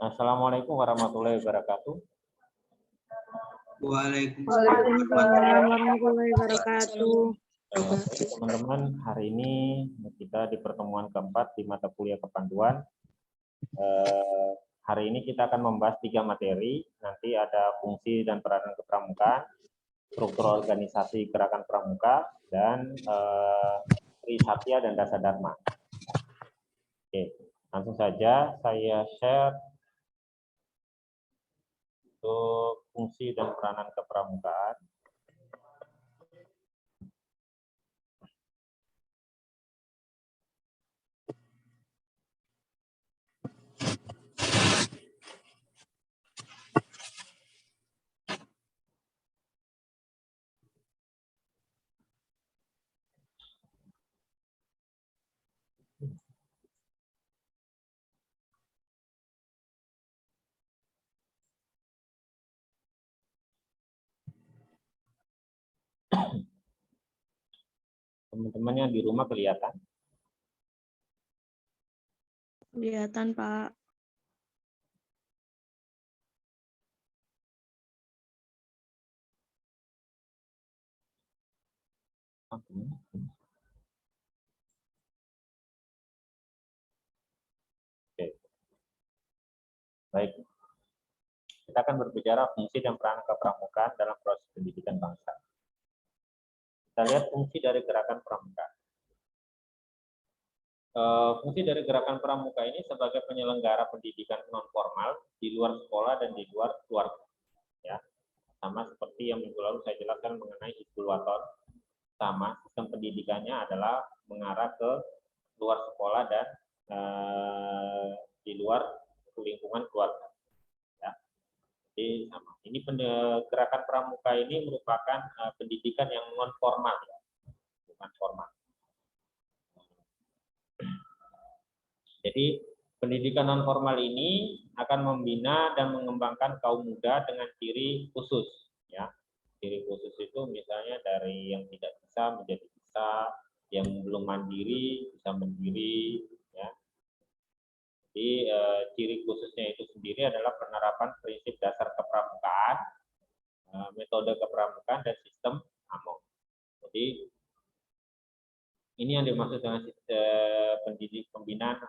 Assalamualaikum warahmatullahi wabarakatuh. Waalaikumsalam warahmatullahi wabarakatuh. Teman-teman, hari ini kita di pertemuan keempat di mata kuliah kepanduan. Hari ini kita akan membahas 3 materi. Nanti ada fungsi dan peranan kepramukaan, struktur organisasi gerakan pramuka, dan Trisatya dan Dasar Dharma. Oke, langsung saja saya share untuk fungsi dan peranan kepramukaan. Teman-teman yang di rumah kelihatan? Kelihatan, Pak. Oke. Baik. Kita akan berbicara fungsi dan peran kepramukaan dalam proses pendidikan bangsa. Kita lihat fungsi dari gerakan pramuka. Fungsi dari gerakan pramuka ini sebagai penyelenggara pendidikan non formal di luar sekolah dan di luar keluarga. Ya, sama seperti yang minggu lalu saya jelaskan mengenai Hizbul Waton. Sama, sistem pendidikannya adalah mengarah ke luar sekolah dan di luar lingkungan keluarga. Ya. Jadi sama. Ini gerakan pramuka ini merupakan pendidikan yang non formal, ya. Bukan formal. Jadi pendidikan non formal ini akan membina dan mengembangkan kaum muda dengan ciri khusus, ya. Ciri khusus itu misalnya dari yang tidak bisa menjadi bisa, yang belum mandiri bisa mandiri, ya. Jadi ciri khususnya itu sendiri adalah penerapan prinsip dasar kepramukaan, metode kepramukaan dan sistem AMOG. Jadi ini yang dimaksud dengan pembinaan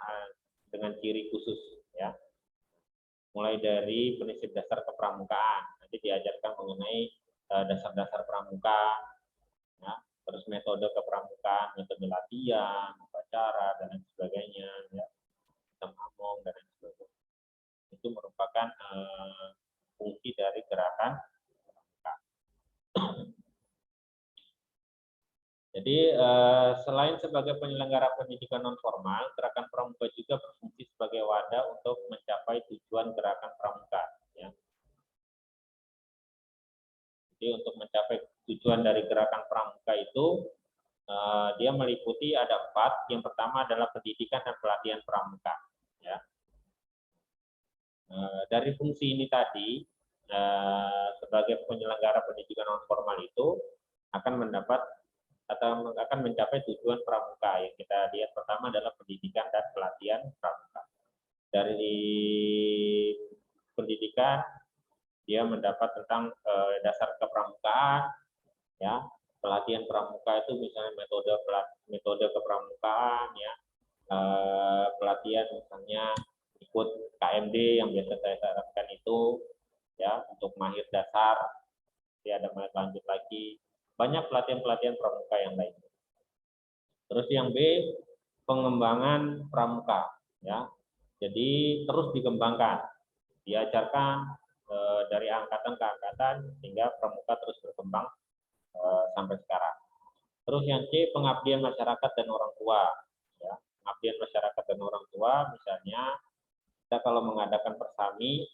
dengan ciri khusus, ya. Mulai dari prinsip dasar kepramukaan, nanti diajarkan mengenai dasar-dasar pramuka, ya. Terus metode kepramukaan, metode latihan, upacara dan lain sebagainya, ya. Sistem AMOG dan lain sebagainya. Itu merupakan fungsi dari gerakan pramuka. Jadi selain sebagai penyelenggara pendidikan non formal, gerakan pramuka juga berfungsi sebagai wadah untuk mencapai tujuan gerakan pramuka. Ya. Jadi untuk mencapai tujuan dari gerakan pramuka itu, dia meliputi ada 4. Yang pertama adalah pendidikan dan pelatihan pramuka. Ya. Dari fungsi ini tadi, sebagai penyelenggara pendidikan non formal itu akan mendapat atau akan mencapai tujuan pramuka. Yang kita lihat pertama adalah pendidikan dan pelatihan pramuka. Dari pendidikan dia mendapat tentang dasar kepramukaan, ya. Pelatihan pramuka itu misalnya metode kepramukaan, ya. Pelatihan misalnya ikut KMD yang biasa saya sarankan itu, ya, untuk mahir dasar. Ya, ada mahir lanjut lagi. Banyak pelatihan-pelatihan pramuka yang lain. Terus yang B, pengembangan pramuka, ya. Jadi terus dikembangkan, diajarkan dari angkatan ke angkatan sehingga pramuka terus berkembang sampai sekarang. Terus yang C, pengabdian masyarakat dan orang tua, ya. Pengabdian masyarakat dan orang tua, misalnya kita kalau mengadakan persami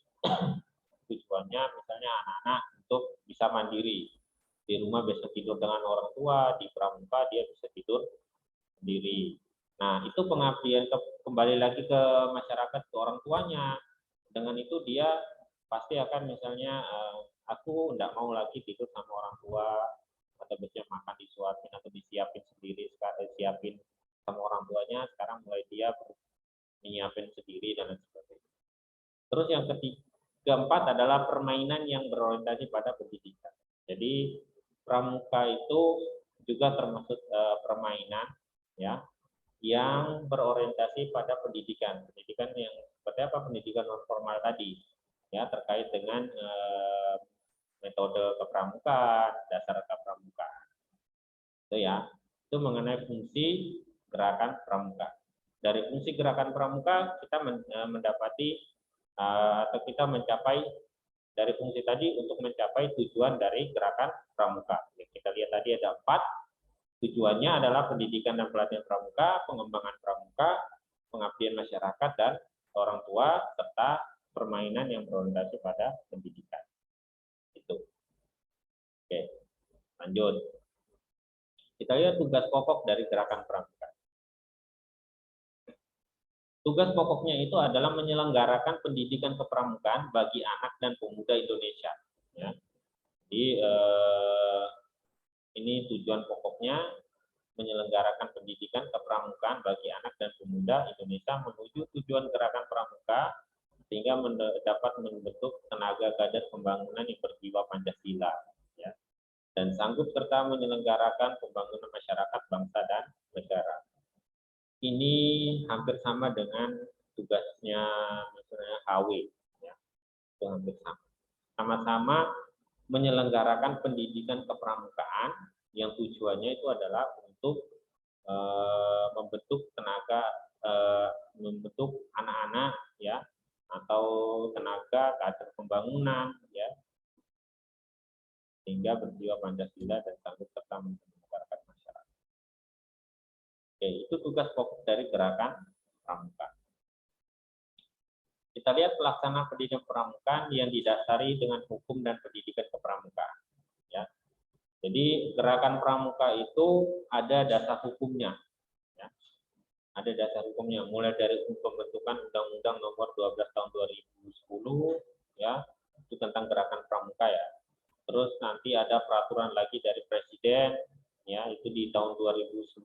tujuannya misalnya anak-anak untuk bisa mandiri. Di rumah bisa tidur dengan orang tua, di pramuka dia bisa tidur sendiri. Nah, itu pengabdian kembali lagi ke masyarakat, ke orang tuanya. Dengan itu dia pasti akan misalnya, aku enggak mau lagi tidur sama orang tua, atau biasanya makan disuapin atau disiapin sendiri, sekarang siapin sama orang tuanya, sekarang mulai dia menyiapin sendiri dan lain sebagainya. Terus yang keempat adalah permainan yang berorientasi pada pendidikan. Jadi pramuka itu juga termasuk permainan ya yang berorientasi pada pendidikan. Pendidikan yang seperti apa? Pendidikan non formal tadi ya, terkait dengan metode kepramukaan, dasar kepramukaan. Itu ya. Itu mengenai fungsi gerakan pramuka. Dari fungsi gerakan pramuka kita mendapati atau kita mencapai dari fungsi tadi untuk mencapai tujuan dari gerakan pramuka. Kita lihat tadi ada 4. Tujuannya adalah pendidikan dan pelatihan pramuka, pengembangan pramuka, pengabdian masyarakat dan orang tua, serta permainan yang berorientasi pada pendidikan. Itu. Oke, lanjut. Kita lihat tugas pokok dari gerakan pramuka. Tugas pokoknya itu adalah menyelenggarakan pendidikan kepramukaan bagi anak dan pemuda Indonesia. Ya. Jadi ini tujuan pokoknya, menyelenggarakan pendidikan kepramukaan bagi anak dan pemuda Indonesia menuju tujuan gerakan pramuka sehingga dapat membentuk tenaga kader pembangunan yang berjiwa Pancasila ya, dan sanggup serta menyelenggarakan pembangunan masyarakat, bangsa dan negara. Ini hampir sama dengan tugasnya misalnya HW ya, itu hampir sama. Sama-sama menyelenggarakan pendidikan kepramukaan yang tujuannya itu adalah untuk membentuk tenaga, membentuk anak-anak ya, atau tenaga kader pembangunan ya, sehingga berjiwa Pancasila dan sanggup serta menyelenggarakan masyarakat. Oke, itu tugas pokok dari gerakan pramuka. Kita lihat pelaksanaan pendidikan pramukaan yang didasari dengan hukum dan pendidikan kepramukaan. Ya. Jadi gerakan pramuka itu ada dasar hukumnya. Ya. Ada dasar hukumnya, mulai dari pembentukan Undang-Undang Nomor 12 Tahun 2010, ya, itu tentang gerakan pramuka ya. Terus nanti ada peraturan lagi dari Presiden, ya, itu di tahun 2009.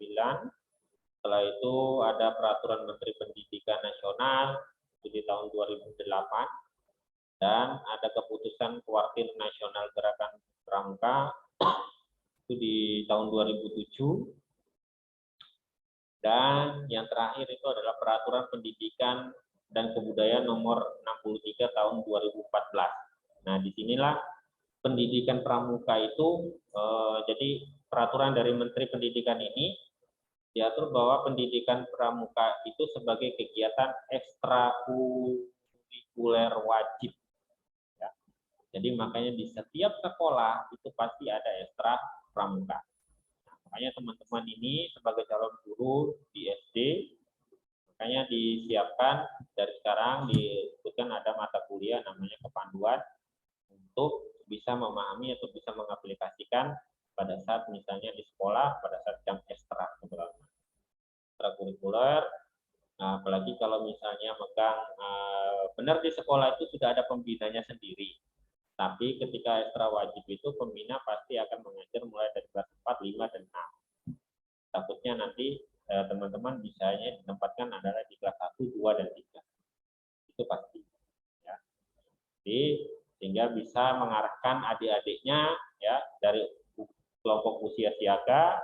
Setelah itu ada peraturan Menteri Pendidikan Nasional di tahun 2008, dan ada keputusan Kuartir Nasional Gerakan Pramuka itu di tahun 2007, dan yang terakhir itu adalah Peraturan Pendidikan dan Kebudayaan Nomor 63 Tahun 2014. Nah, disinilah pendidikan pramuka itu jadi peraturan dari Menteri Pendidikan ini diatur bahwa pendidikan pramuka itu sebagai kegiatan ekstrakurikuler wajib. Ya. Jadi makanya di setiap sekolah itu pasti ada ekstra pramuka. Nah, makanya teman-teman ini sebagai calon guru di SD, makanya disiapkan dari sekarang, disebutkan ada mata kuliah namanya kepanduan untuk bisa memahami atau bisa mengaplikasikan pada saat misalnya di sekolah, pada saat jam ekstrakurikuler. Nah, apalagi kalau misalnya megang benar di sekolah itu sudah ada pembinanya sendiri. Tapi ketika ekstra wajib itu pembina pasti akan mengajar mulai dari kelas 4, 5, dan 6. Takutnya nanti teman-teman bisanya ditempatkan adalah di kelas 1, 2, dan 3. Itu pasti. Ya. Jadi sehingga bisa mengarahkan adik-adiknya ya dari kelompok usia siaga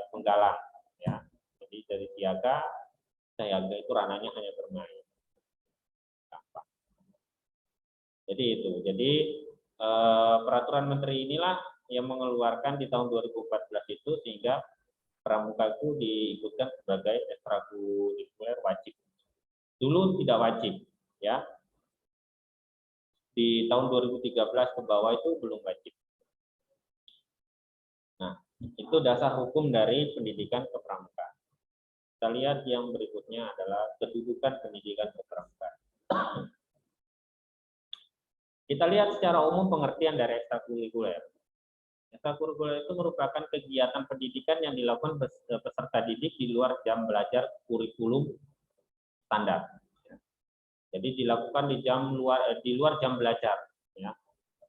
penggalang ya. Jadi dari siaga itu ranahnya hanya bermain. Gampang. Jadi itu. Jadi peraturan menteri inilah yang mengeluarkan di tahun 2014 itu sehingga pramuka itu diikutkan sebagai ekstrakurikuler wajib. Dulu tidak wajib ya. Di tahun 2013 ke bawah itu belum wajib. Nah, itu dasar hukum dari pendidikan kepramukaan. Kita lihat yang berikutnya adalah kedudukan pendidikan kepramukaan. Kita lihat secara umum pengertian dari ekstrakurikuler. Ekstrakurikuler itu merupakan kegiatan pendidikan yang dilakukan peserta didik di luar jam belajar kurikulum standar. Jadi dilakukan di luar jam belajar. Ya.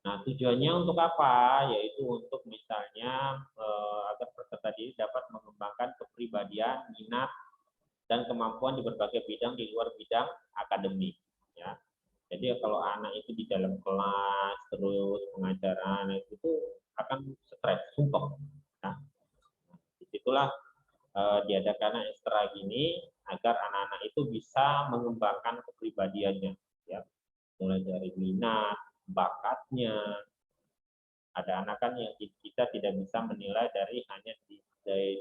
Nah, tujuannya untuk apa? Yaitu untuk misalnya agar peserta didik dapat mengembangkan kepribadian, minat, dan kemampuan di berbagai bidang di luar bidang akademik. Ya. Jadi kalau anak itu di dalam kelas terus pengajaran itu akan stres, sumpah. Nah, disitulah diadakan ekstra gini agar anak-anak itu bisa mengembangkan kepribadiannya, ya, mulai dari minat, bakatnya. Ada anak kan yang kita tidak bisa menilai dari hanya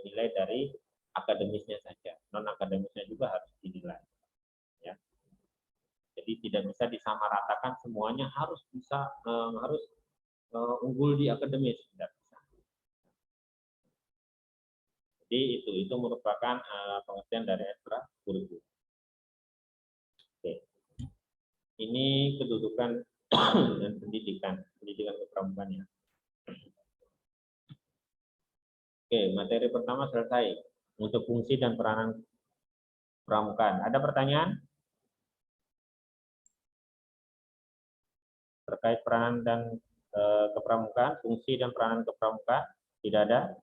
nilai dari akademisnya saja, non akademisnya juga harus dinilai. Ya. Jadi tidak bisa disamaratakan semuanya harus bisa harus unggul di akademis, tidak bisa. Jadi itu merupakan pengertian dari ekstra kurikuler. Oke. Ini kedudukan dan pendidikan kepramukaan ya. Oke, materi pertama selesai untuk fungsi dan peranan pramukaan. Ada pertanyaan terkait peranan dan kepramukaan, fungsi dan peranan kepramukaan? Tidak ada?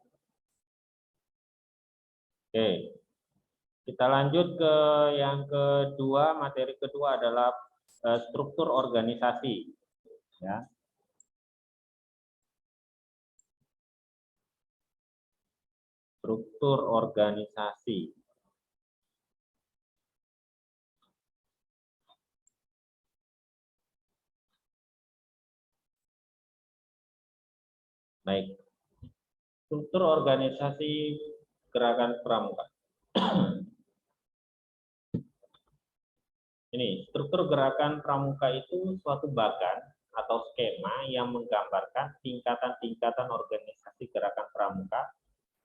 Oke, kita lanjut ke yang kedua. Materi kedua adalah struktur organisasi. Ya. Struktur organisasi. Baik. Struktur organisasi gerakan pramuka. Ini, struktur gerakan pramuka itu suatu bagan atau skema yang menggambarkan tingkatan-tingkatan organisasi gerakan pramuka,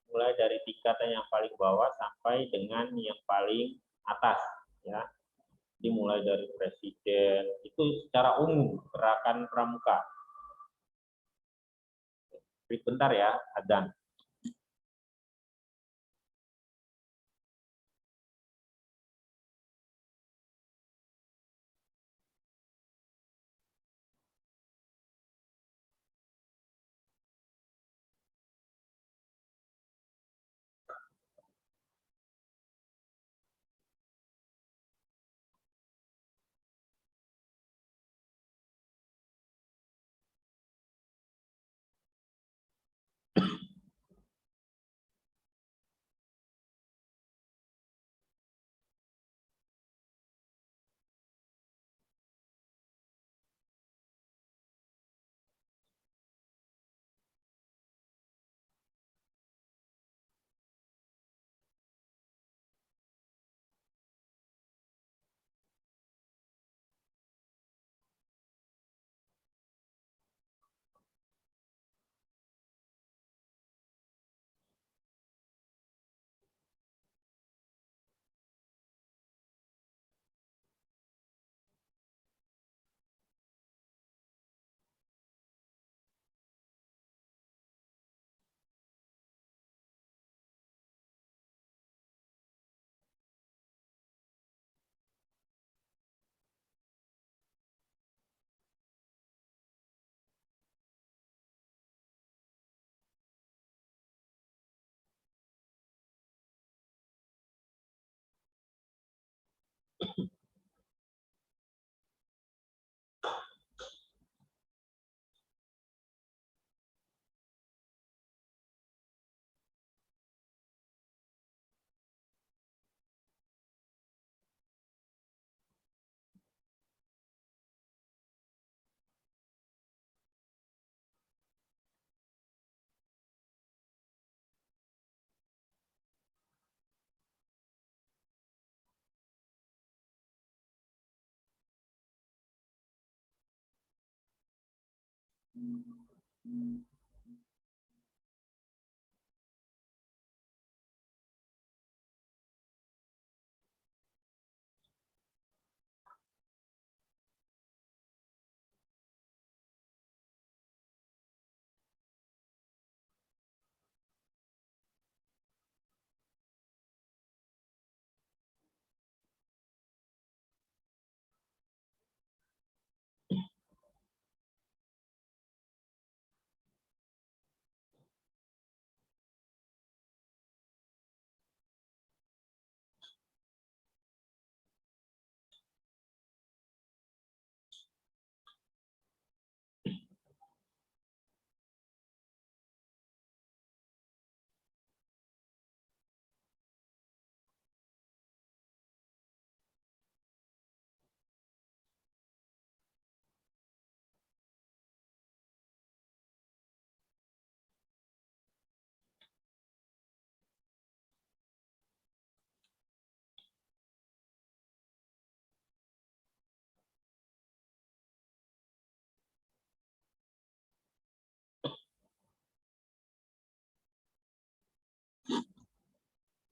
mulai dari tingkatan yang paling bawah sampai dengan yang paling atas. Ya. Dimulai dari presiden, itu secara umum gerakan pramuka. Bentar ya, Adan.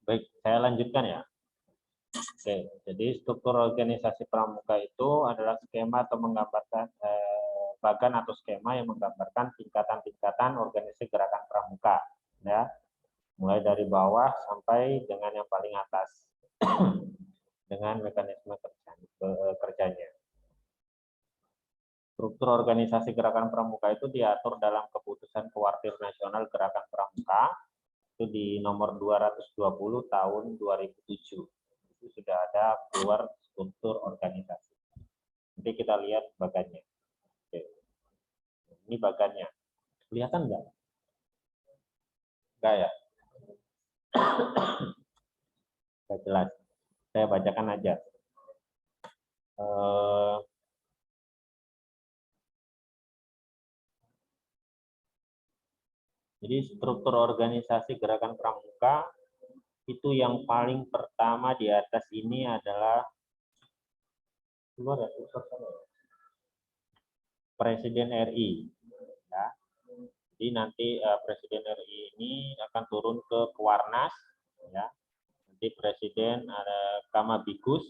Baik, saya lanjutkan ya. Oke, jadi struktur organisasi pramuka itu adalah skema atau menggambarkan bagan atau skema yang menggambarkan tingkatan-tingkatan organisasi gerakan pramuka, ya, mulai dari bawah sampai dengan yang paling atas, dengan mekanisme kerjanya. Struktur organisasi gerakan pramuka itu diatur dalam keputusan Kuartir Nasional Gerakan Pramuka itu di nomor 220 tahun 2007. Itu sudah ada keluar struktur organisasi. Nanti kita lihat bagannya. Oke. Ini bagannya. Kelihatan enggak? Enggak ya? Enggak jelas. Saya bacakan aja. Jadi struktur organisasi gerakan pramuka itu yang paling pertama di atas ini adalah Presiden RI. Ya. Jadi nanti Presiden RI ini akan turun ke Kuarnas. Ya. Nanti Presiden ada Kamabikus,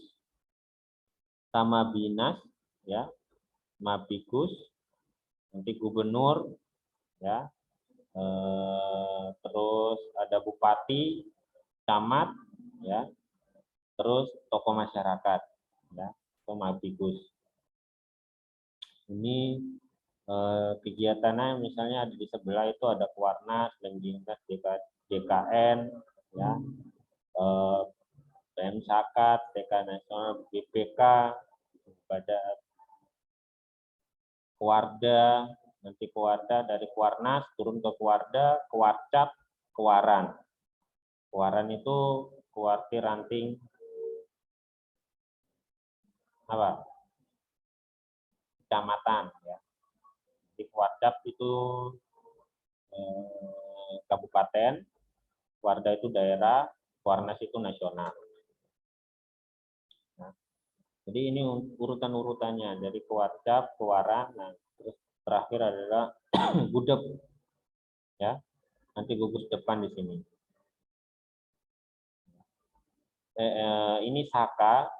Kamabinas, ya, Mabikus, nanti Gubernur, ya. Terus ada bupati, camat, ya, terus tokoh masyarakat, ya, Mabikus. Ini kegiatannya misalnya ada di sebelah itu ada Kuarnas, Lenjingkas, DKN, ya, PM Sakat, TK Nasional, BPK, pada Kuarda, nanti Kuarda dari Kuarnas turun ke Kuarda, Kuarcap, Kuaran. Kuaran itu kuartir ranting apa? Kecamatan, ya. Di Kuarcap itu kabupaten, Kuarda itu daerah, Kuarnas itu nasional. Nah, jadi ini urutan-urutannya dari Kuarcap, Kuaran, nah terus terakhir adalah gudeg, ya. Nanti gugus depan di sini. Ini Saka.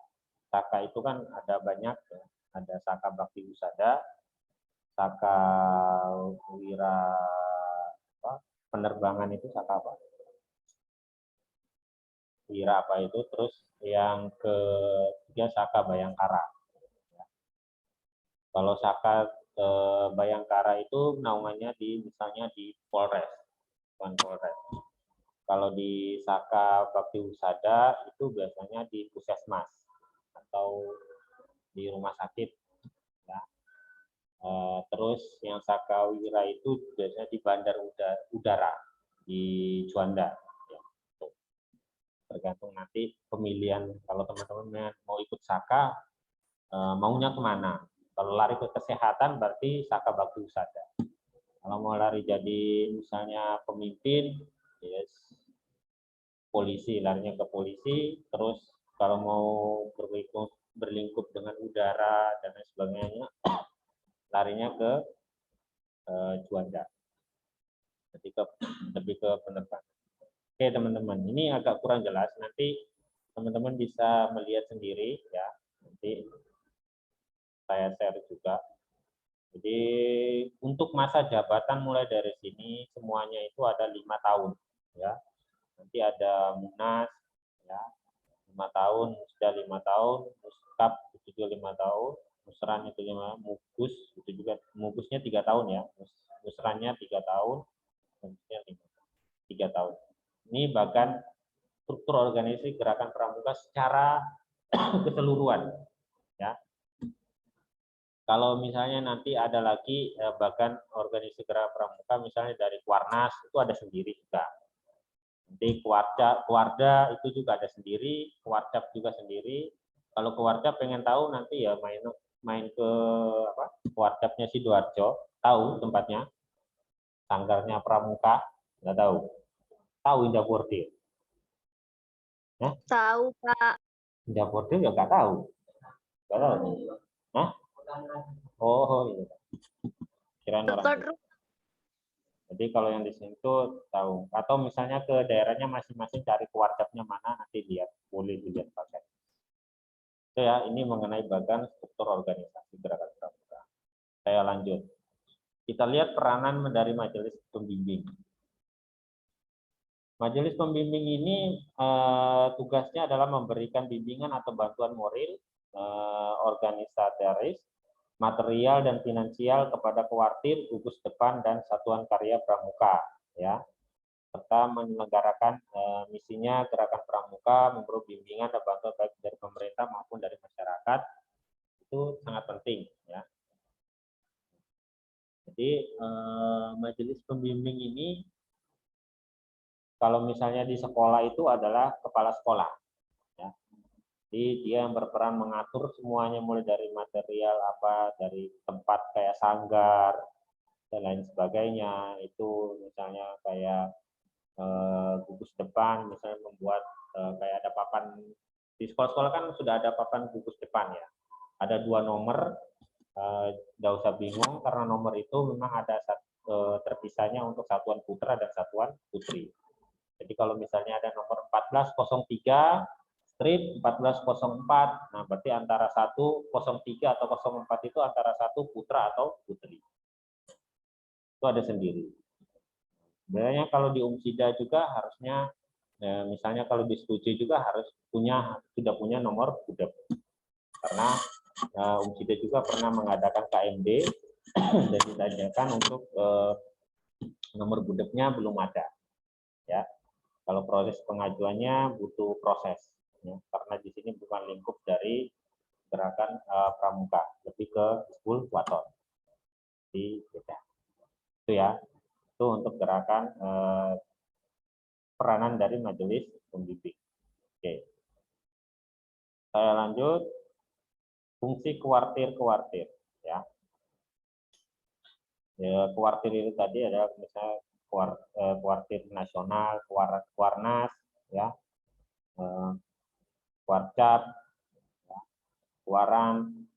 Saka itu kan ada banyak, ya. Ada Saka Bakti Wisada, Saka Wira penerbangan itu Saka apa? Wira apa itu? Terus yang ketiga Saka Bayangkara. Kalau Saka Bayangkara itu naungannya misalnya di Polres, bukan Polres. Kalau di Saka Bakti Wisada itu biasanya di Puskesmas atau di rumah sakit. Ya. Terus yang Saka Wira itu biasanya di bandar udara di Juanda. Ya. Tergantung nanti pemilihan. Kalau teman-teman mau ikut Saka, maunya kemana? Kalau lari ke kesehatan berarti Saka Bakti Wisada. Kalau mau lari jadi misalnya pemimpin, yes, polisi, larinya ke polisi. Terus kalau mau berlingkup dengan udara dan lain sebagainya, larinya ke Juanda. Lebih ke penerbangan. Oke teman-teman, ini agak kurang jelas. Nanti teman-teman bisa melihat sendiri ya. Nanti saya share juga. Jadi untuk masa jabatan mulai dari sini semuanya itu ada 5 tahun ya. Nanti ada Munas ya 5 tahun, sudah 5 tahun, Muskap itu juga 5 tahun, Musran itu 5, Mugus itu juga, Mugusnya 3 tahun ya, Musrannya 3 tahun, Mugusnya 3 tahun. Ini bahkan struktur organisasi gerakan pramuka secara keseluruhan ya. Kalau misalnya nanti ada lagi bahkan organisasi gerakan pramuka misalnya dari Kuarnas itu ada sendiri juga. Nanti Kuarda itu juga ada sendiri, Kuarcap juga sendiri. Kalau Kuarcap pengen tahu nanti ya main ke apa? Kuarcapnya Sidoarjo, tahu tempatnya? Sanggarnya Pramuka, nggak tahu. Tahu Indah Portil? Hah? Tahu, Pak. Indah Portil ya nggak tahu. Nggak tahu. Hah? Oh, iya. Kirain orang. Jadi kalau yang di sini tuh tahu, atau misalnya ke daerahnya masing-masing cari kewarcapnya mana, nanti lihat, boleh dilihat pakai. Itu ya, ini mengenai bagian struktur organisasi gerakan pramuka. Saya lanjut. Kita lihat peranan dari majelis pembimbing. Majelis pembimbing ini tugasnya adalah memberikan bimbingan atau bantuan moral, organisatoris, material dan finansial kepada kuartir, gugus depan dan satuan karya pramuka, ya, serta menyelenggarakan misinya gerakan pramuka, memberi bimbingan dan bantuan baik dari pemerintah maupun dari masyarakat. Itu sangat penting, ya. Jadi majelis pembimbing ini kalau misalnya di sekolah itu adalah kepala sekolah, ya. Jadi dia yang berperan mengatur semuanya, mulai dari material apa, dari tempat kayak sanggar dan lain sebagainya. Itu misalnya kayak gugus depan, misalnya membuat kayak ada papan di sekolah-sekolah kan sudah ada papan gugus depan, ya. Ada 2 nomor, nggak usah bingung karena nomor itu memang ada terpisahnya untuk satuan putra dan satuan putri. Jadi kalau misalnya ada nomor 1403 strip 1404, nah berarti antara 103 atau 04 itu antara satu putra atau putri. Itu ada sendiri. Sebenarnya kalau di Umsida juga harusnya, misalnya kalau disetujui juga harus sudah punya nomor budep. Karena Umsida juga pernah mengadakan KMD dan ditanyakan untuk nomor budepnya belum ada, ya. Kalau proses pengajuannya butuh proses, ya, karena di sini bukan lingkup dari gerakan pramuka, lebih ke school waton. Di beda. Itu ya, itu untuk gerakan peranan dari majelis pembimbing. Oke. Saya lanjut, fungsi kuartir-kuartir, ya. Ya, kuartir itu tadi ada misalnya kuartir nasional, kuarnas, ya, kuarcap, ya, kuaran.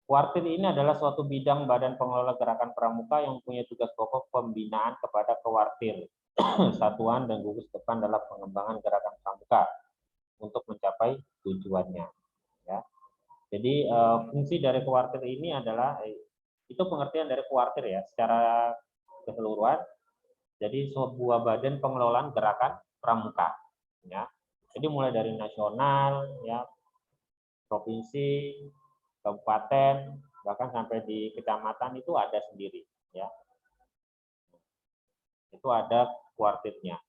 Kuartir ini adalah suatu bidang badan pengelola gerakan pramuka yang punya tugas pokok pembinaan kepada kuartir, satuan dan gugus depan dalam pengembangan gerakan pramuka untuk mencapai tujuannya, ya. Jadi fungsi dari kuartir ini adalah itu pengertian dari kuartir, ya, secara keseluruhan. Jadi sebuah badan pengelolaan gerakan pramuka, ya. Jadi mulai dari nasional, ya, provinsi, kabupaten, bahkan sampai di kecamatan itu ada sendiri, ya. Itu ada kuartirnya.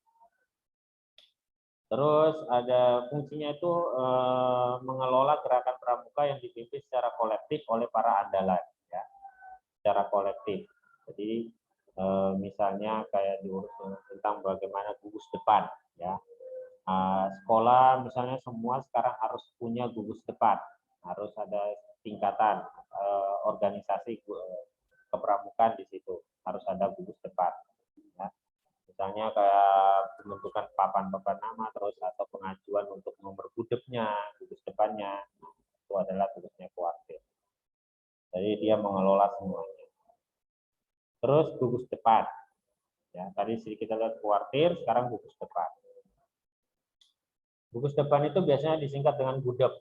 Terus ada fungsinya itu mengelola gerakan pramuka yang dipimpin secara kolektif oleh para andalan, ya, secara kolektif. Jadi misalnya kayak diurus tentang bagaimana gugus depan, ya. Sekolah misalnya semua sekarang harus punya gugus depan, harus ada tingkatan organisasi kepramukaan di situ, harus ada gugus depan, ya. Misalnya kayak pembentukan papan-papan nama, terus atau pengajuan untuk nomor budepnya, gugus depannya, itu adalah tugasnya kuartir. Jadi dia mengelola semuanya. Terus gugus depan, ya, tadi kita lihat kuartir, sekarang gugus depan. Gugus depan itu biasanya disingkat dengan gudep.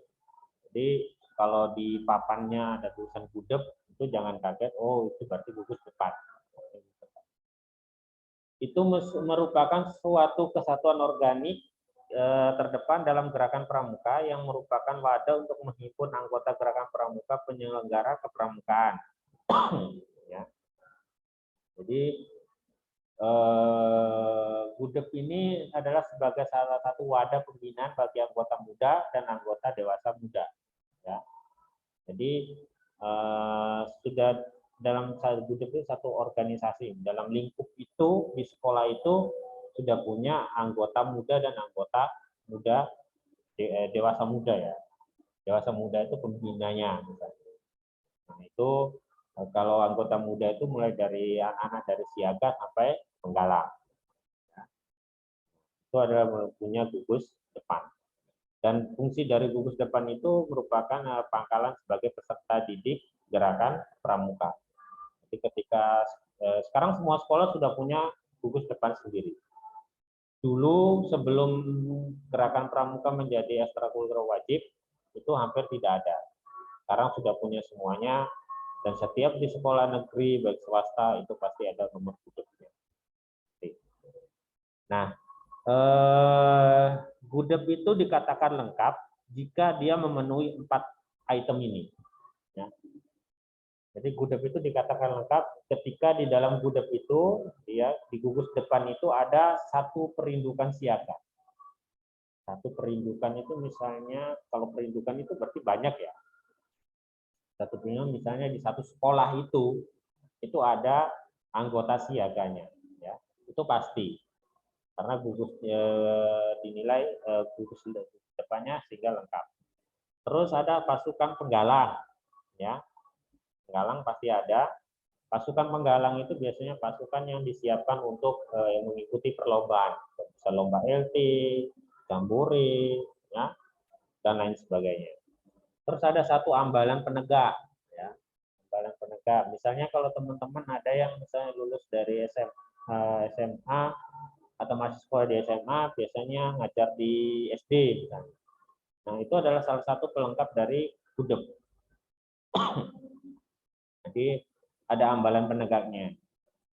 Jadi kalau di papannya ada tulisan gudep, itu jangan kaget, oh itu berarti gugus depan. Itu merupakan suatu kesatuan organik terdepan dalam gerakan pramuka yang merupakan wadah untuk menghimpun anggota gerakan pramuka penyelenggara kepramukaan. Ya. Jadi gudep ini adalah sebagai salah satu wadah pembinaan bagi anggota muda dan anggota dewasa muda, ya. Jadi sudah dalam gudep itu satu organisasi. Dalam lingkup itu di sekolah itu sudah punya anggota muda dan anggota muda, dewasa muda, ya. Dewasa muda itu pembinanya. Nah itu kalau anggota muda itu mulai dari anak-anak dari siaga sampai penggalang. Itu adalah punya gugus depan. Dan fungsi dari gugus depan itu merupakan pangkalan sebagai peserta didik gerakan pramuka. Jadi ketika Sekarang semua sekolah sudah punya gugus depan sendiri. Dulu sebelum gerakan pramuka menjadi ekstrakurikuler wajib, itu hampir tidak ada. Sekarang sudah punya semuanya, dan setiap di sekolah negeri, baik swasta, itu pasti ada nomor gudegnya. Nah, gudeg itu dikatakan lengkap jika dia memenuhi 4 item ini. Ya. Jadi gudeg itu dikatakan lengkap ketika di dalam gudeg itu, ya, di gugus depan itu ada satu perindukan siaga. Satu perindukan itu misalnya, kalau perindukan itu berarti banyak ya. Satu perindukan misalnya di satu sekolah itu ada anggota siaganya. Ya. Itu pasti. Karena gugus dinilai gugus depannya sehingga lengkap. Terus ada pasukan penggalang, ya, penggalang pasti ada. Pasukan penggalang itu biasanya pasukan yang disiapkan untuk yang mengikuti perlombaan, bisa lomba LT, jambore, ya, dan lain sebagainya. Terus ada satu ambalan penegak, ya, ambalan penegak. Misalnya kalau teman-teman ada yang misalnya lulus dari SMA atau mahasiswa di SMA biasanya ngajar di SD misalnya. Nah, itu adalah salah satu pelengkap dari gudeg. Jadi ada ambalan penegaknya.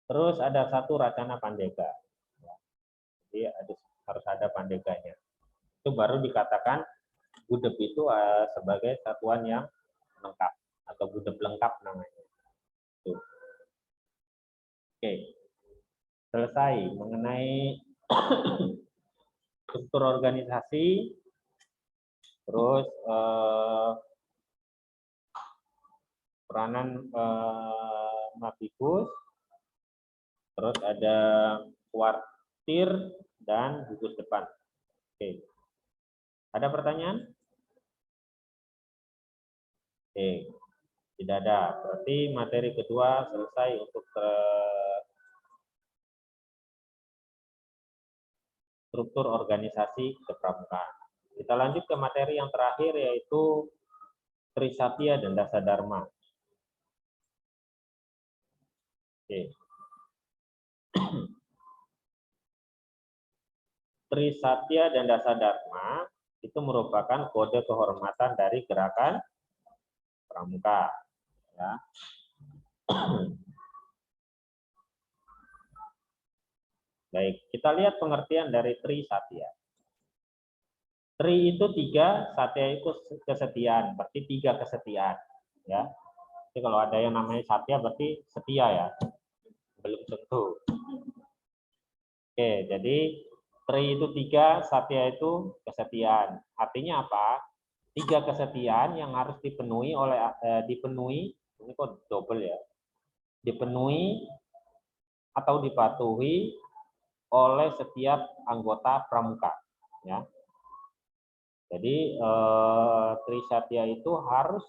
Terus ada satu racana pandega. Jadi harus ada pandeganya. Itu baru dikatakan gudeg itu sebagai satuan yang lengkap atau gudeg lengkap namanya. Tuh. Oke. Selesai mengenai struktur organisasi, terus peranan Mabibus, terus ada kuartir dan gugus depan. Oke. Ada pertanyaan? Oke. Tidak ada. Berarti materi kedua selesai untuk struktur organisasi kepramukaan. Kita lanjut ke materi yang terakhir, yaitu Trisatya dan Dasadharma. Oke. Trisatya dan Dasadharma itu merupakan kode kehormatan dari gerakan pramuka. Ya. Baik, kita lihat pengertian dari Trisatya. Tri itu 3, Satya itu kesetiaan, berarti 3 kesetiaan. Ya. Jadi kalau ada yang namanya Satya berarti setia ya, belum tentu. Oke, jadi Tri itu 3, Satya itu kesetiaan. Artinya apa? 3 kesetiaan yang harus dipenuhi oleh ini kok double ya, dipenuhi atau dipatuhi oleh setiap anggota pramuka. Ya. Jadi Trisatya itu harus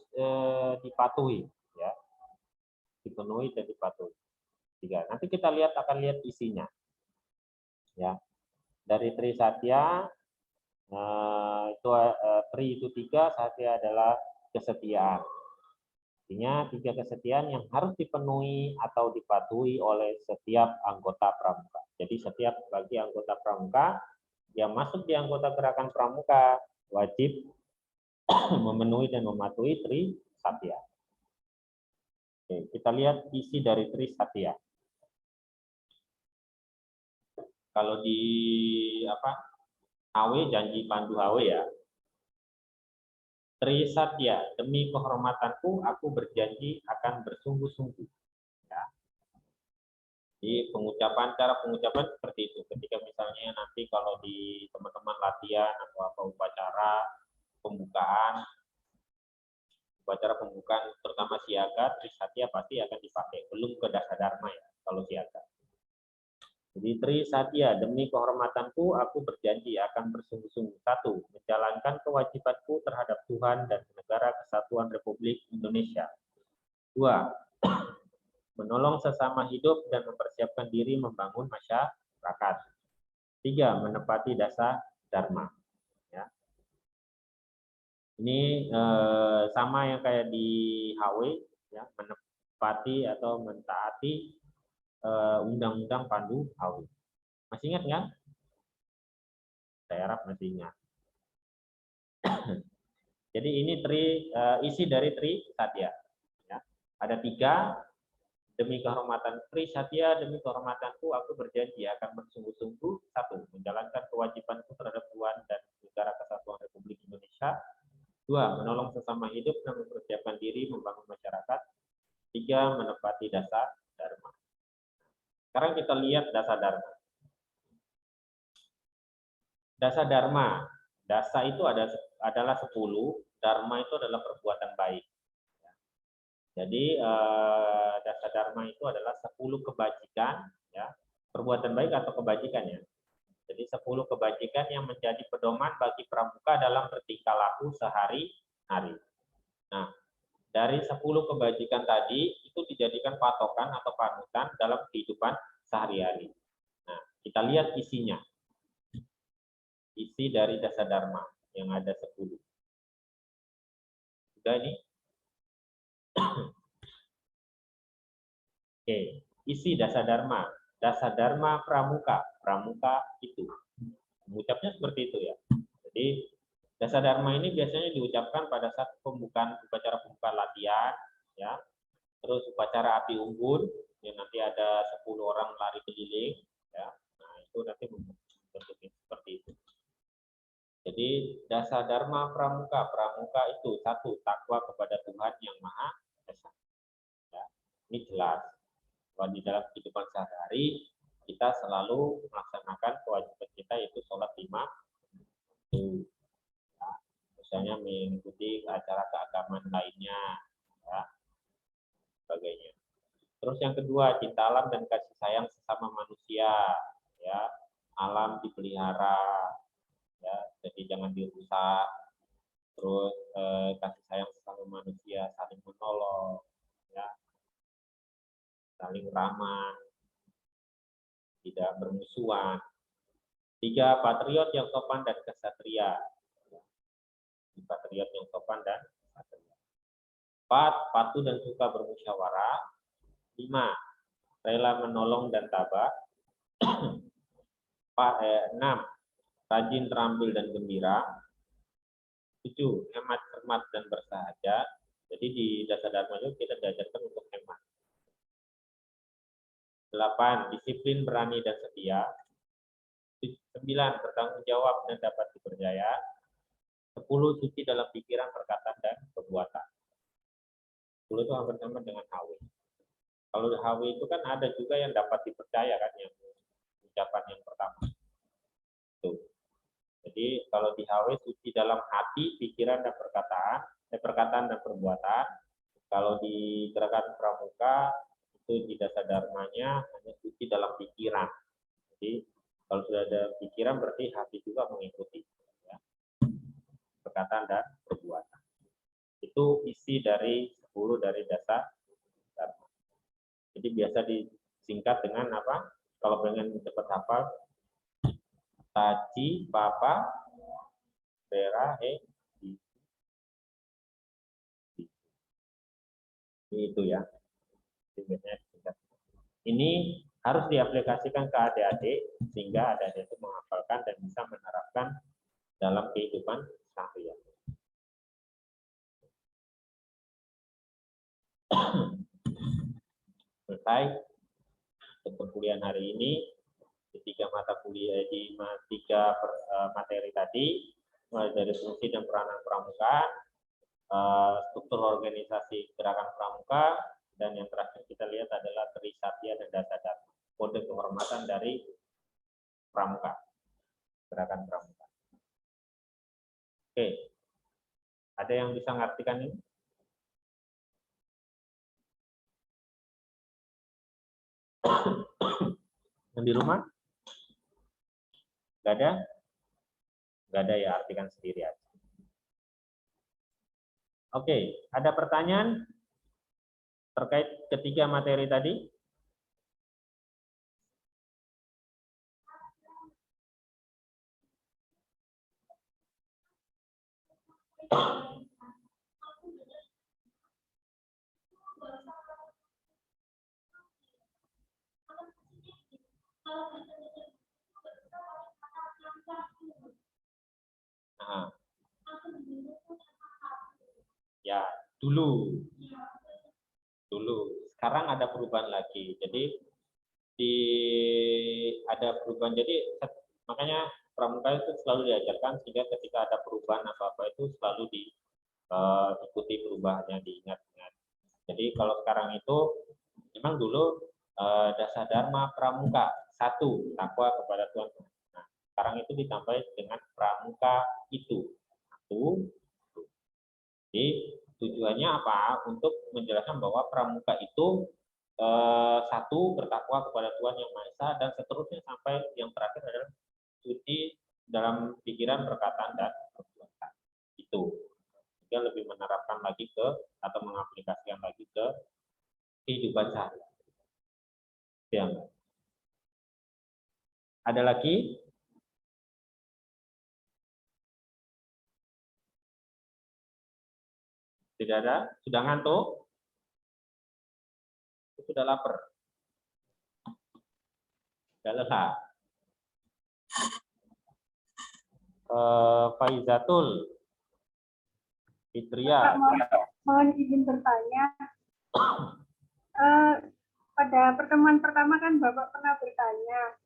dipatuhi, ya, dipenuhi dan dipatuhi. 3. Nanti kita akan lihat isinya. Ya, dari Trisatya Tri itu 3, Satya adalah kesetiaan. Artinya 3 kesetiaan yang harus dipenuhi atau dipatuhi oleh setiap anggota pramuka. Jadi setiap bagi anggota pramuka yang masuk di anggota gerakan pramuka wajib memenuhi dan mematuhi Trisatya. Oke, kita lihat isi dari Trisatya. Kalau di HW, janji pandu HW ya. Trisatya, demi kehormatanku aku berjanji akan bersungguh-sungguh. Ya. Jadi cara pengucapan seperti itu. Ketika misalnya nanti kalau di teman-teman latihan atau apa upacara pembukaan terutama siaga, Trisatya pasti akan dipakai. Belum ke Dasadharma ya, kalau siaga. Jadi Trisatya, demi kehormatanku aku berjanji akan bersungguh-sungguh. 1. Menjalankan kewajibanku terhadap Tuhan dan Negara Kesatuan Republik Indonesia. 2. Menolong sesama hidup dan mempersiapkan diri membangun masyarakat. 3. Menepati dasar dharma. Ya. Ini sama yang kayak di HW, ya, menepati atau mentaati Undang-Undang Pandu AUI. Masih ingat kan? Saya harap masih ingat. Jadi ini isi dari Tri Satya. Ya. Ada 3. Demi kehormatan Tri Satya, demi kehormatanku, aku berjanji akan bersungguh-sungguh 1. Menjalankan kewajibanku terhadap Tuhan dan Negara Kesatuan Republik Indonesia. 2. Menolong sesama hidup dan mempersiapkan diri membangun masyarakat. 3. Menepati dasar dharma. Sekarang kita lihat dasar dharma. Dasar dharma. Dasa itu adalah 10, dharma itu adalah perbuatan baik. Jadi dasar dharma itu adalah 10 kebajikan, ya, perbuatan baik atau kebajikan ya. Jadi 10 kebajikan yang menjadi pedoman bagi pramuka dalam bertingkah laku sehari-hari. Nah, dari 10 kebajikan tadi itu dijadikan patokan atau panutan dalam kehidupan sehari-hari. Nah, kita lihat isinya. Isi dari dasar dharma yang ada 10. Sudah ini? Oke, isi dasar dharma. Dasar dharma pramuka. Pramuka itu. Mengucapnya seperti itu ya. Jadi dasar dharma ini biasanya diucapkan pada saat upacara pembukaan latihan, ya. Terus upacara api unggun, yang nanti ada 10 orang lari keliling, ya. Nah itu nanti bentuknya seperti itu. Jadi dasar dharma pramuka. Pramuka itu 1. Takwa kepada Tuhan yang Maha Esa. Ya. Ini jelas. Bahwa di dalam kehidupan sehari-hari kita selalu melaksanakan kewajiban kita yaitu sholat 5 waktu. Ya. Misalnya mengikuti acara keagamaan lainnya, ya, sebagainya. Terus yang kedua, cinta alam dan kasih sayang sesama manusia, ya. Alam dipelihara, ya, jadi jangan dirusak. Terus kasih sayang sesama manusia, saling menolong, ya, saling ramah, tidak bermusuhan. 3. Patriot yang sopan dan kesatria. Patriot yang sopan dan kesatria. 4. Patuh dan suka bermusyawarah. 5. Rela menolong dan tabah. 6. Rajin, terampil dan gembira. 7. Hemat, cermat dan bersahaja. Jadi di dasar dharma itu kita diajarkan untuk hemat. 8. Disiplin, berani dan setia. 9. Bertanggung jawab dan dapat dipercaya. 10. Suci dalam pikiran, perkataan dan perbuatan. 10 itu hampir sama dengan HW. Kalau HW itu kan ada juga yang dapat dipercaya kan, yang ucapan yang pertama. Tuh. Jadi kalau di HW suci dalam hati, pikiran dan perkataan dan perbuatan. Kalau di gerakan pramuka itu di dasar dharmanya hanya suci dalam pikiran. Jadi kalau sudah ada pikiran berarti hati juga mengikuti, ya. Perkataan dan perbuatan. Itu isi dari 10 dari dasar dharma. Jadi biasa disingkat dengan apa? Kalau pengen cepat hafal, Taci, Papa, Vera, itu ya. Ini harus diaplikasikan ke adik-adik sehingga adik-adik itu menghafalkan dan bisa menerapkan dalam kehidupan sehari-hari. Selesai untuk perkuliahan hari ini di 3 mata kuliah di 3 materi tadi, mulai dari fungsi dan peranan pramuka, struktur organisasi gerakan pramuka, dan yang terakhir kita lihat adalah Tri Satya dan Dasar Dharma, kode kehormatan dari pramuka, gerakan pramuka. Oke, ada yang bisa mengartikan ini? Yang di rumah? Nggak ada? Nggak ada ya, artikan sendiri aja. Oke, ada pertanyaan terkait ketiga materi tadi? Nah, ya dulu. Sekarang ada perubahan lagi. Jadi ada perubahan. Jadi makanya pramuka itu selalu diajarkan sehingga ketika ada perubahan apa-apa itu selalu diikuti perubahannya, diingat-ingat. Jadi kalau sekarang itu memang dulu dasar dharma pramuka 1, takwa kepada Tuhan. Nah, sekarang itu ditambah dengan pramuka itu 1. Jadi tujuannya apa? Untuk menjelaskan bahwa pramuka itu 1, bertakwa kepada Tuhan Yang Maha Esa, dan seterusnya sampai yang terakhir adalah suci dalam pikiran, perkataan, dan perbuatan. Itu dia lebih menerapkan lagi ke atau mengaplikasikan lagi ke kehidupan sehari. Ya. Ada lagi? Tidak ada? Sudah ngantuk? Sudah lapar? Sudah lelah? Faizatul Fitria. Mohon izin bertanya. Pada pertemuan pertama kan Bapak pernah bertanya,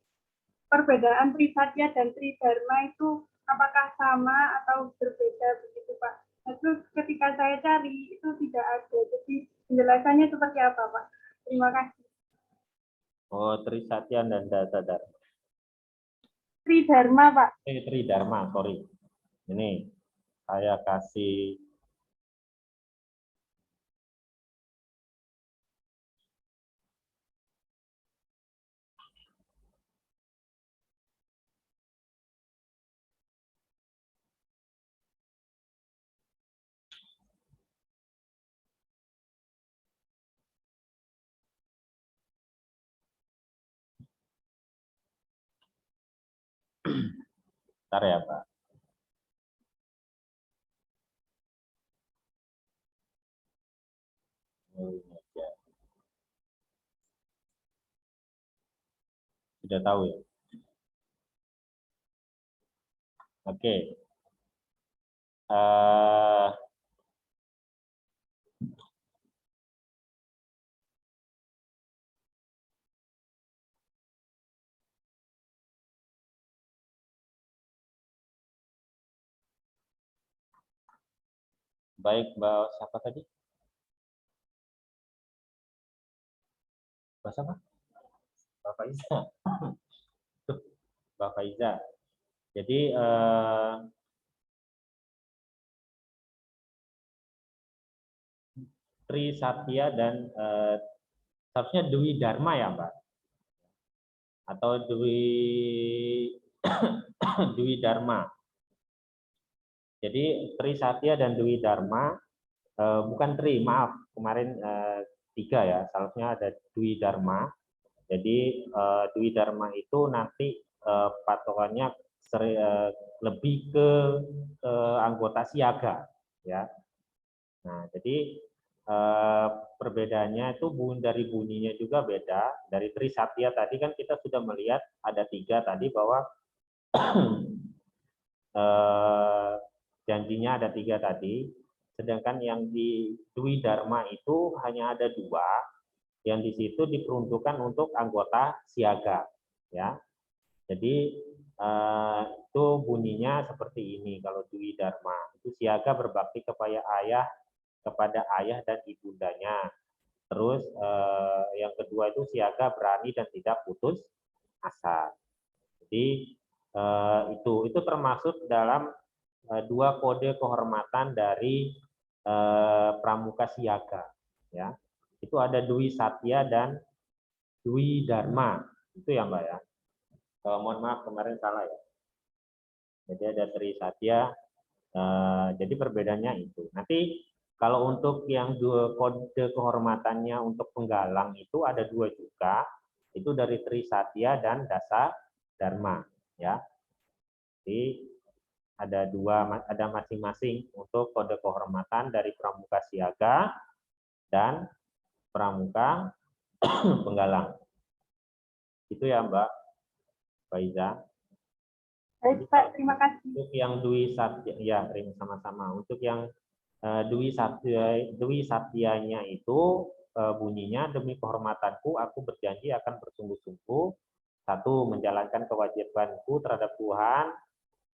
perbedaan Trisatya dan Tridharma itu apakah sama atau berbeda begitu Pak? Terus ketika saya cari itu tidak ada. Jadi penjelasannya seperti apa Pak? Terima kasih. Oh, Trisatya dan Dasadharma. Tridharma Pak. Tridharma, sorry. Ini saya kasih bentar ya Pak. Sudah tahu ya? Oke. Baik, Mbak siapa tadi? Mbak siapa? Mbak Faiza. Mbak Faiza. Jadi Trisatya dan seharusnya Dwi Dharma ya Mbak? Atau Dwi Dharma. Jadi Trisatya dan Dwi Dharma, bukan Tri, maaf, kemarin 3 ya, seharusnya ada Dwi Dharma. Jadi Dwi Dharma itu nanti patokannya lebih ke anggota siaga, ya. Nah, jadi perbedaannya itu dari bunyinya juga beda. Dari Trisatya tadi kan kita sudah melihat ada 3 tadi bahwa janjinya ada 3 tadi, sedangkan yang di Dwi Dharma itu hanya ada 2, yang di situ diperuntukkan untuk anggota siaga, ya. Jadi itu bunyinya seperti ini kalau Dwi Dharma itu siaga berbakti kepada ayah dan ibundanya. Terus yang kedua itu siaga berani dan tidak putus asa. Jadi itu termasuk dalam 2 kode kehormatan dari pramuka siaga, ya. Itu ada Dwi Satya dan Dwi Dharma, itu ya Mbak ya. Mohon maaf kemarin salah ya. Jadi ada Tri Satya. Jadi perbedaannya itu. Nanti kalau untuk yang 2 kode kehormatannya untuk penggalang itu ada 2 juga. Itu dari Tri Satya dan Dasa Dharma, ya. Jadi ada 2, ada masing-masing untuk kode kehormatan dari pramuka siaga dan pramuka penggalang. Itu ya Mbak. Faiza. Baik, Pak. Terima kasih. Untuk yang Dwi Satya, ya sama-sama. Untuk yang Dwi Satyanya itu bunyinya, demi kehormatanku, aku berjanji akan bersungguh-sungguh, satu, menjalankan kewajibanku terhadap Tuhan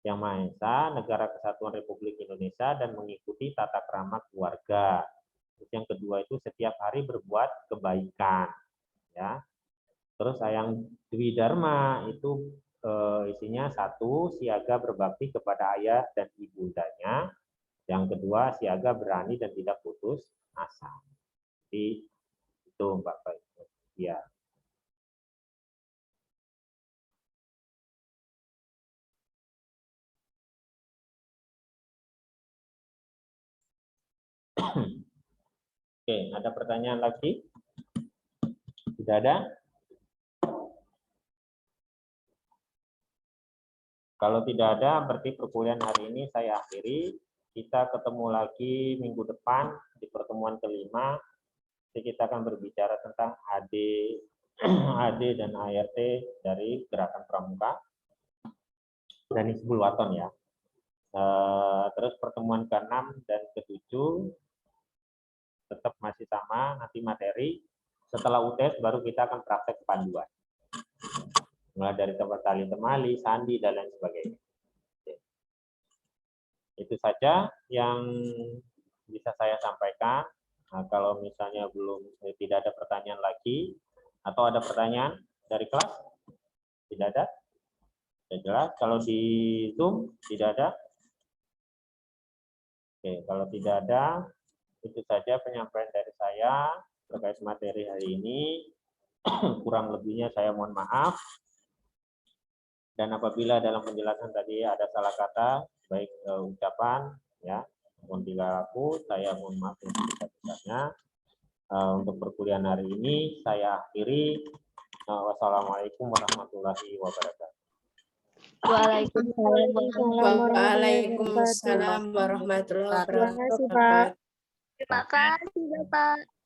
Yang Maha Esa, Negara Kesatuan Republik Indonesia, dan mengikuti tata krama keluarga. Terus yang kedua itu setiap hari berbuat kebaikan, ya. Terus yang Dwi Dharma itu isinya satu, siaga berbakti kepada ayah dan ibundanya. Yang kedua, siaga berani dan tidak putus asa. Jadi itu Mbak Baik. Ya. Oke, ada pertanyaan lagi? Tidak ada? Kalau tidak ada, berarti perkuliahan hari ini saya akhiri. Kita ketemu lagi minggu depan di pertemuan kelima. Jadi kita akan berbicara tentang AD dan ART dari Gerakan Pramuka dan Hizbul Waton, ya. Terus pertemuan ke-6 dan ke-7 tetap masih sama, nanti materi. Setelah UTS baru kita akan praktek panduan. Mulai dari tempat tali temali, sandi, dan lain sebagainya. Itu saja yang bisa saya sampaikan. Nah, kalau misalnya tidak ada pertanyaan lagi, atau ada pertanyaan dari kelas? Tidak ada? Sudah jelas. Kalau di Zoom tidak ada? Oke, kalau tidak ada, itu saja penyampaian dari saya terkait materi hari ini. Kurang lebihnya saya mohon maaf. Dan apabila dalam penjelasan tadi ada salah kata, baik ucapan, ya, maupun perilaku, saya mohon maaf yang sebesar-besarnya. Untuk perkuliahan hari ini saya akhiri. Wassalamualaikum warahmatullahi wabarakatuh. Waalaikumsalam warahmatullahi wabarakatuh. Terima kasih, Bapak. Terima kasih, Bapak.